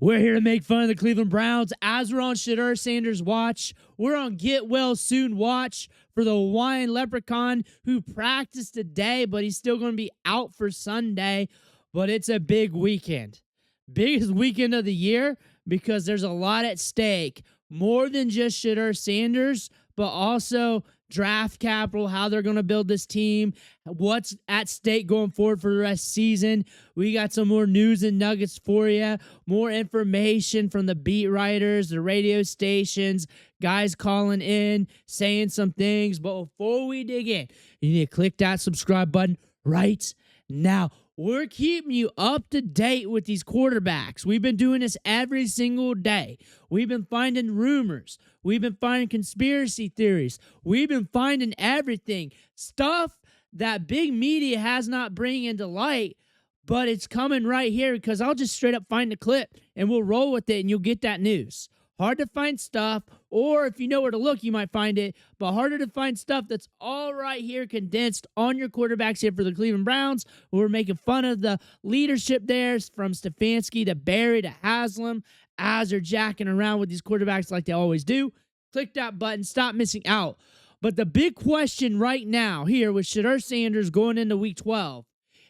We're here to make fun of the Cleveland Browns as we're on Shedeur Sanders watch. We're on Get Well Soon watch for the Hawaiian Leprechaun who practiced today, but he's still going to be out for Sunday. But it's a big weekend. Biggest weekend of the year because there's a lot at stake. More than just Shedeur Sanders, but also draft capital, how they're going to build this team, what's at stake going forward for the rest of the season. We got some more news and nuggets for you, more information from the beat writers, the radio stations, guys calling in, saying some things. But before we dig in, you need to click that subscribe button right now. We're keeping you up to date with these quarterbacks. We've been doing this every single day. We've been finding rumors. We've been finding conspiracy theories. We've been finding everything. Stuff that big media has not bring into light, but it's coming right here because I'll just straight up find the clip and we'll roll with it and you'll get that news. Hard to find stuff, or if you know where to look, you might find it, but harder to find stuff that's all right here condensed on your quarterbacks here for the Cleveland Browns. We're making fun of the leadership there from Stefanski to Barry to Haslam as they're jacking around with these quarterbacks like they always do. Click that button. Stop missing out. But the big question right now here with Shedeur Sanders going into Week 12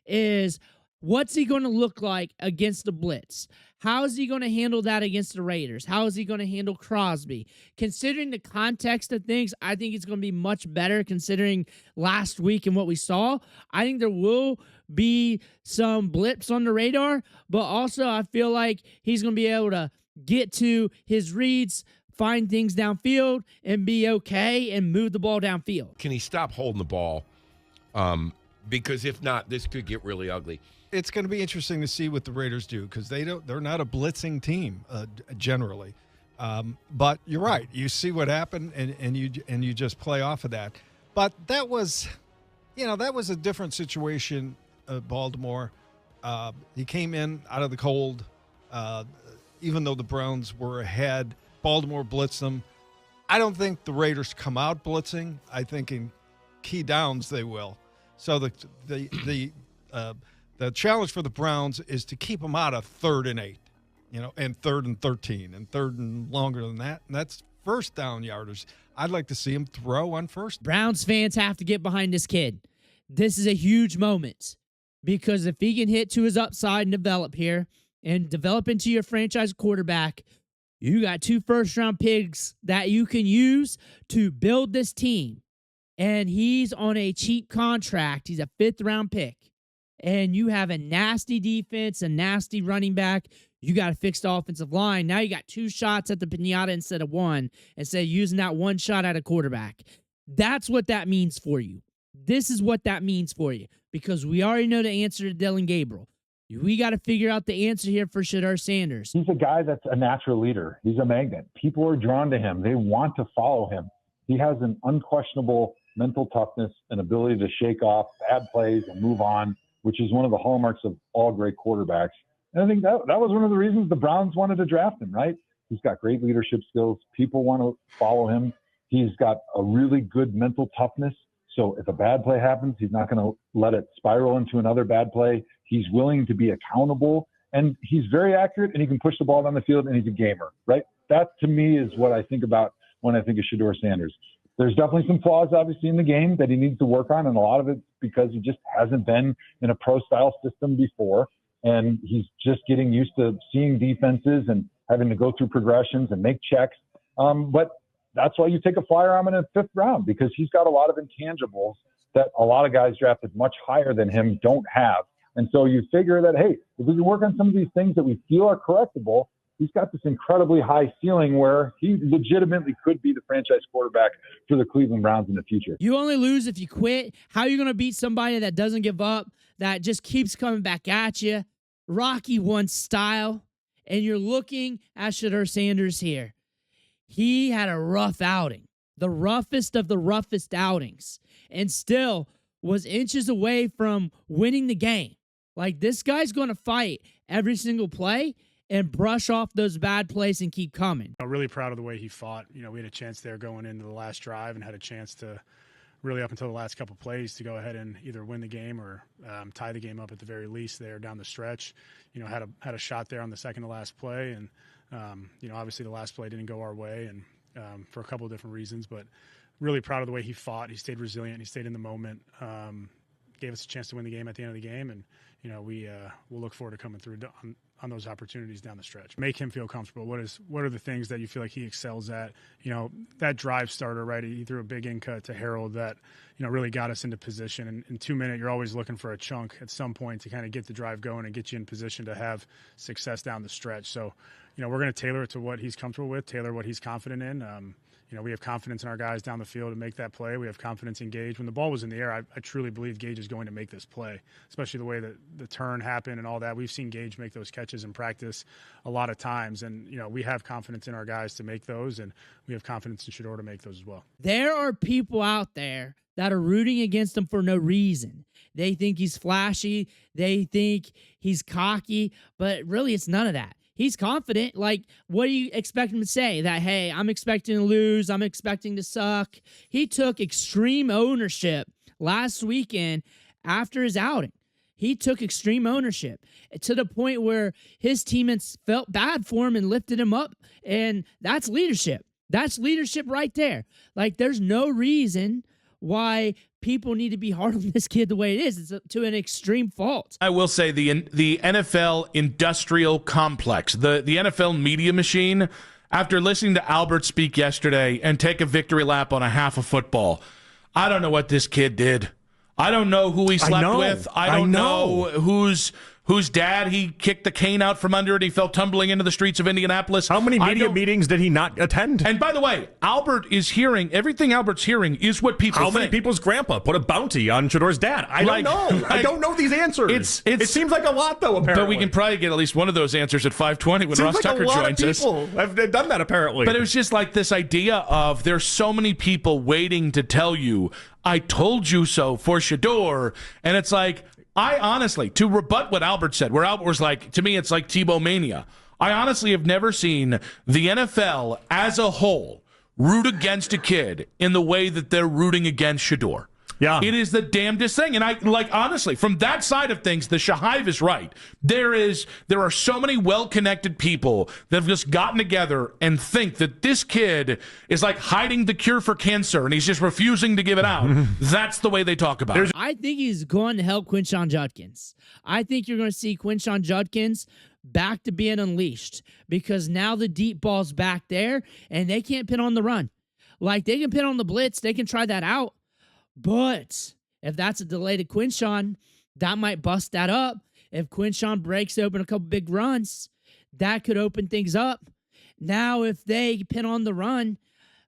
is, what's he going to look like against the blitz? How is he going to handle that against the Raiders? How is he going to handle Crosby? Considering the context of things, I think it's going to be much better considering last week and what we saw. I think there will be some blips on the radar, but also I feel like he's going to be able to get to his reads, find things downfield, and be okay and move the ball downfield. Can he stop holding the ball? Because if not, this could get really ugly. It's going to be interesting to see what the Raiders do because they're not a blitzing team generally. But you're right. You see what happened, and you just play off of that. But that was a different situation. Baltimore. He came in out of the cold, even though the Browns were ahead. Baltimore blitzed them. I don't think the Raiders come out blitzing. I think in key downs they will. So the challenge for the Browns is to keep them out of 3rd and 8, and 3rd and 13, and 3rd and longer than that. And that's first down yarders. I'd like to see him throw on first. Browns fans have to get behind this kid. This is a huge moment because if he can hit to his upside and develop here and develop into your franchise quarterback, you got 2 first-round picks that you can use to build this team. And he's on a cheap contract. He's a 5th-round pick. And you have a nasty defense, a nasty running back. You got a fixed offensive line. Now you got 2 shots at the pinata instead of 1, instead of using that 1 shot at a quarterback. That's what that means for you. This is what that means for you because we already know the answer to Dillon Gabriel. We got to figure out the answer here for Shedeur Sanders. He's a guy that's a natural leader. He's a magnet. People are drawn to him. They want to follow him. He has an unquestionable mental toughness and ability to shake off bad plays and move on, which is one of the hallmarks of all great quarterbacks. And I think that was one of the reasons the Browns wanted to draft him, right? He's got great leadership skills. People want to follow him. He's got a really good mental toughness. So if a bad play happens, he's not going to let it spiral into another bad play. He's willing to be accountable, and he's very accurate, and he can push the ball down the field, and he's a gamer, right? That, to me, is what I think about when I think of Shedeur Sanders. There's definitely some flaws, obviously, in the game that he needs to work on, and a lot of it's because he just hasn't been in a pro-style system before, and he's just getting used to seeing defenses and having to go through progressions and make checks. But that's why you take a flyer on him in the 5th round, because he's got a lot of intangibles that a lot of guys drafted much higher than him don't have. And so you figure that, hey, if we can work on some of these things that we feel are correctable, he's got this incredibly high ceiling where he legitimately could be the franchise quarterback for the Cleveland Browns in the future. You only lose if you quit. How are you going to beat somebody that doesn't give up, that just keeps coming back at you? Rocky One style. And you're looking at Shedeur Sanders here. He had a rough outing, the roughest of the roughest outings, and still was inches away from winning the game. Like, this guy's going to fight every single play and brush off those bad plays and keep coming. I'm really proud of the way he fought. We had a chance there going into the last drive and had a chance to really up until the last couple plays to go ahead and either win the game or tie the game up at the very least there down the stretch. Had a shot there on the second to last play, and obviously the last play didn't go our way, and for a couple of different reasons, but really proud of the way he fought. He stayed resilient. He stayed in the moment. Gave us a chance to win the game at the end of the game, and we'll look forward to coming through on those opportunities down the stretch. Make him feel comfortable. What are the things that you feel like he excels at? That drive starter, right? He threw a big in cut to Harold that really got us into position. And in 2 minutes, you're always looking for a chunk at some point to kind of get the drive going and get you in position to have success down the stretch. So we're going to tailor it to what he's comfortable with, tailor what he's confident in. We have confidence in our guys down the field to make that play. We have confidence in Gage. When the ball was in the air, I truly believe Gage is going to make this play, especially the way that the turn happened and all that. We've seen Gage make those catches in practice a lot of times, and we have confidence in our guys to make those, and we have confidence in Shedeur to make those as well. There are people out there that are rooting against him for no reason. They think he's flashy. They think he's cocky, but really it's none of that. He's confident. Like, what do you expect him to say? That, hey, I'm expecting to lose. I'm expecting to suck. He took extreme ownership last weekend after his outing. He took extreme ownership to the point where his teammates felt bad for him and lifted him up. And that's leadership. That's leadership right there. Like, there's no reason why people need to be hard on this kid the way it is. It's to an extreme fault. I will say the NFL industrial complex, the NFL media machine, after listening to Albert speak yesterday and take a victory lap on a half of football, I don't know what this kid did. I don't know who he slept with. I don't know whose dad he kicked the cane out from under and he fell tumbling into the streets of Indianapolis. How many media meetings did he not attend? And by the way, Albert is hearing, everything Albert's hearing is what people think. How many people's grandpa put a bounty on Shedeur's dad? I don't know. I don't know these answers. It seems like a lot, though, apparently. But we can probably get at least one of those answers at 5:20 when Ross Tucker joins us. People have done that, apparently. But it was just like this idea of there's so many people waiting to tell you, I told you so for Shedeur. And it's like, I honestly, to rebut what Albert said, where Albert was like, to me, it's like Tebow mania. I honestly have never seen the NFL as a whole root against a kid in the way that they're rooting against Shedeur. Yeah. It is the damnedest thing. And I, like, honestly, from that side of things, the Shahive is right. There are so many well-connected people that have just gotten together and think that this kid is like hiding the cure for cancer and he's just refusing to give it out. That's the way they talk about it. I think he's going to help Quinshon Judkins. I think you're going to see Quinshon Judkins back to being unleashed because now the deep ball's back there and they can't pin on the run. Like, they can pin on the blitz. They can try that out. But if that's a delay to Quinshon, that might bust that up. If Quinshon breaks open a couple big runs, that could open things up. Now, if they pin on the run,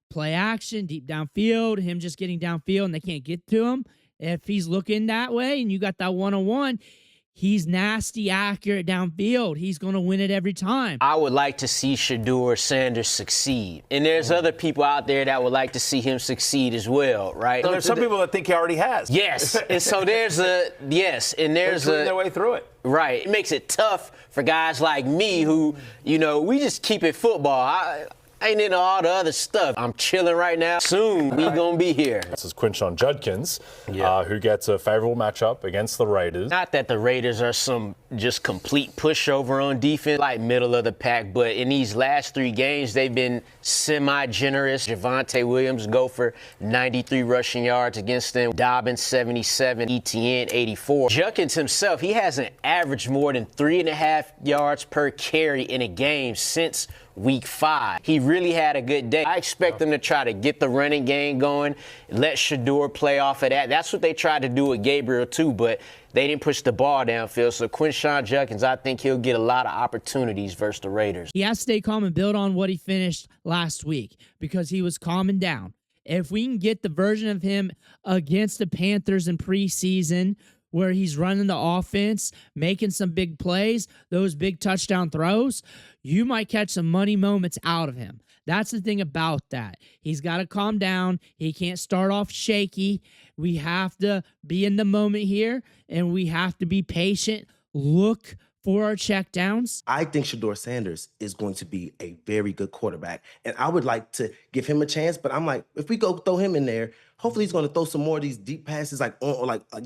play action, deep downfield, him just getting downfield and they can't get to him, if he's looking that way and you got that one-on-one, he's nasty, accurate downfield. He's going to win it every time. I would like to see Shedeur Sanders succeed. And there's other people out there that would like to see him succeed as well, right? There's some people that think he already has. Yes. And so there's They're their way through it. Right. It makes it tough for guys like me who, we just keep it football. I ain't into all the other stuff. I'm chilling right now. Soon we gonna be here. This is Quinshon Judkins, who gets a favorable matchup against the Raiders. Not that the Raiders are some just complete pushover on defense, like middle of the pack, but in these last 3 games, they've been semi-generous. Javonte Williams go for 93 rushing yards against them. Dobbins 77, ETN 84. Judkins himself, he hasn't averaged more than 3.5 yards per carry in a game since Week 5. He really had a good day. I expect them to try to get the running game going, let Shedeur play off of that. That's what they tried to do with Gabriel too, but they didn't push the ball downfield. So Quinshon Judkins, I think he'll get a lot of opportunities versus the Raiders. He has to stay calm and build on what he finished last week because he was calming down. If we can get the version of him against the Panthers in preseason where he's running the offense, making some big plays, those big touchdown throws, you might catch some money moments out of him. That's the thing about that. He's got to calm down. He can't start off shaky. We have to be in the moment here, and we have to be patient. Look for our checkdowns. I think Shedeur Sanders is going to be a very good quarterback, and I would like to give him a chance, but I'm like, if we go throw him in there, Hopefully he's going to throw some more of these deep passes, like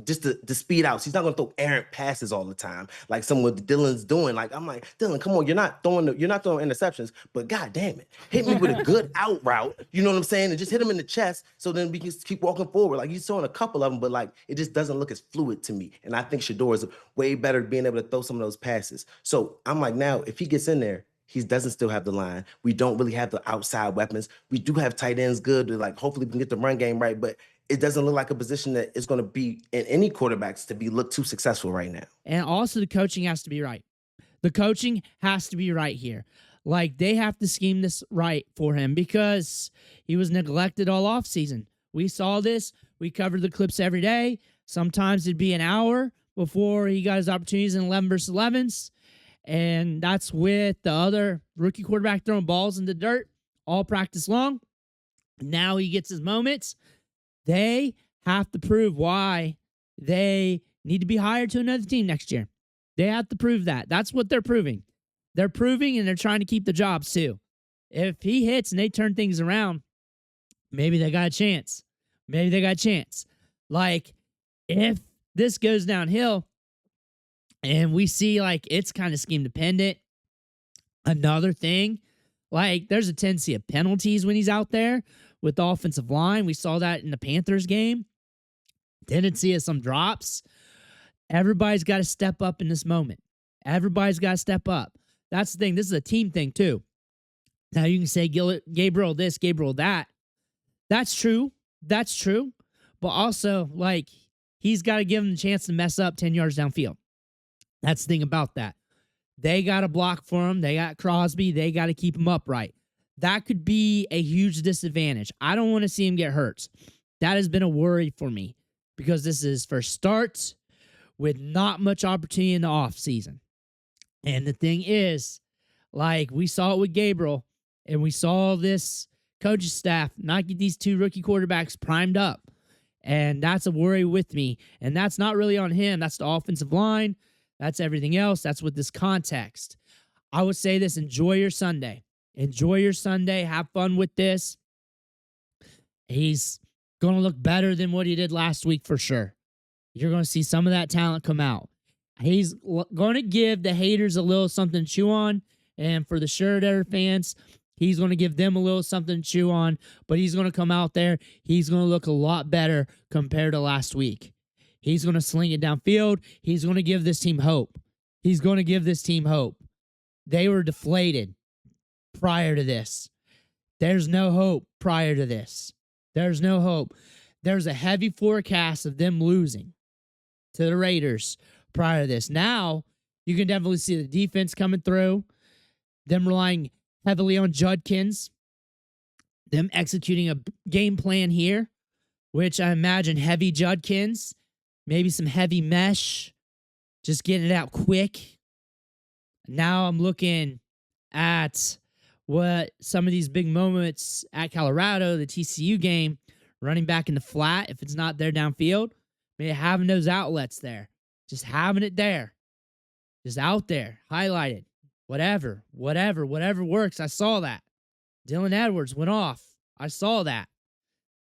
just to speed outs. He's not going to throw errant passes all the time, like some of Dillon's doing. Like I'm like, Dillon, come on, you're not throwing interceptions, but god damn it, hit me with a good out route. You know what I'm saying? And just hit him in the chest, so then we can keep walking forward. Like he's throwing a couple of them, but like it just doesn't look as fluid to me. And I think Shedeur is way better at being able to throw some of those passes. So I'm like, now if he gets in there, he doesn't still have the line. We don't really have the outside weapons. We do have tight ends good. Like hopefully we can get the run game right, but it doesn't look like a position that is going to be in any quarterbacks to look too successful right now. And also the coaching has to be right. The coaching has to be right here. Like they have to scheme this right for him because he was neglected all offseason. We saw this. We covered the clips every day. Sometimes it'd be an hour before he got his opportunities in 11 versus 11s. And that's with the other rookie quarterback throwing balls in the dirt all practice long. Now he gets his moments. They have to prove why they need to be hired to another team next year. They have to prove that. That's what they're proving. They're proving and they're trying to keep the jobs too. If he hits and they turn things around, maybe they got a chance. Maybe they got a chance. Like, if this goes downhill, and we see, like, it's kind of scheme dependent. Another thing, like, there's a tendency of penalties when he's out there with the offensive line. We saw that in the Panthers game. Tendency of some drops. Everybody's got to step up in this moment. Everybody's got to step up. That's the thing. This is a team thing, too. Now, you can say Gabriel this, Gabriel that. That's true. That's true. But also, like, he's got to give him the chance to mess up 10 yards downfield. That's the thing about that. They got to block for him. They got Crosby. They got to keep him upright. That could be a huge disadvantage. I don't want to see him get hurt. That has been a worry for me because this is his first start with not much opportunity in the offseason. And the thing is, like, we saw it with Gabriel, and we saw this coaching staff not get these two rookie quarterbacks primed up. And that's a worry with me. And that's not really on him. That's the offensive line. That's everything else. That's with this context. I would say this, enjoy your Sunday. Enjoy your Sunday. Have fun with this. He's going to look better than what he did last week for sure. You're going to see some of that talent come out. He's going to give the haters a little something to chew on. And for the Shedeur fans, he's going to give them a little something to chew on. But he's going to come out there. He's going to look a lot better compared to last week. He's going to sling it downfield. He's going to give this team hope. He's going to give this team hope. They were deflated prior to this. There's no hope prior to this. There's no hope. There's a heavy forecast of them losing to the Raiders prior to this. Now, you can definitely see the defense coming through, them relying heavily on Judkins, them executing a game plan here, which I imagine heavy Judkins, maybe some heavy mesh, just getting it out quick. Now I'm looking at what some of these big moments at Colorado, the TCU game, running back in the flat, if it's not there downfield, maybe having those outlets there, just having it there, just out there, highlighted, whatever works. I saw that. Dylan Edwards went off. I saw that.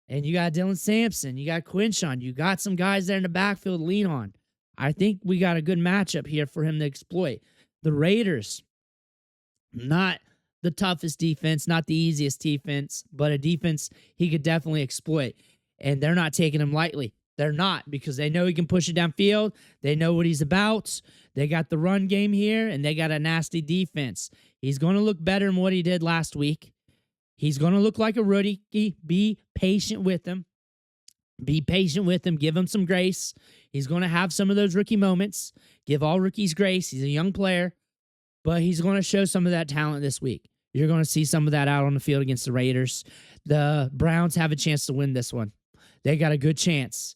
And you got Dylan Sampson. You got Quinshon. You got some guys there in the backfield to lean on. I think we got a good matchup here for him to exploit. The Raiders, not the toughest defense, not the easiest defense, but a defense he could definitely exploit. And they're not taking him lightly. They're not, because they know he can push it downfield. They know what he's about. They got the run game here, and they got a nasty defense. He's going to look better than what he did last week. He's going to look like a rookie. Be patient with him. Be patient with him. Give him some grace. He's going to have some of those rookie moments. Give all rookies grace. He's a young player, but he's going to show some of that talent this week. You're going to see some of that out on the field against the Raiders. The Browns have a chance to win this one. They got a good chance.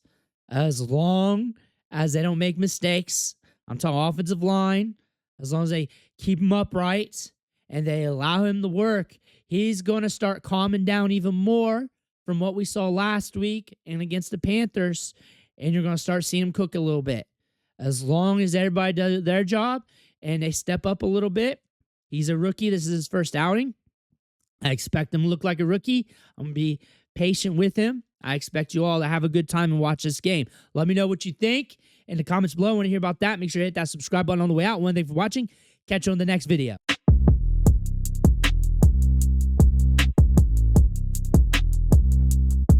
As long as they don't make mistakes, I'm talking offensive line, as long as they keep him upright and they allow him to work, he's going to start calming down even more from what we saw last week and against the Panthers, and you're going to start seeing him cook a little bit. As long as everybody does their job and they step up a little bit, he's a rookie. This is his first outing. I expect him to look like a rookie. I'm going to be patient with him. I expect you all to have a good time and watch this game. Let me know what you think in the comments below. I want to hear about that. Make sure to hit that subscribe button on the way out. One thing for watching. Catch you on the next video.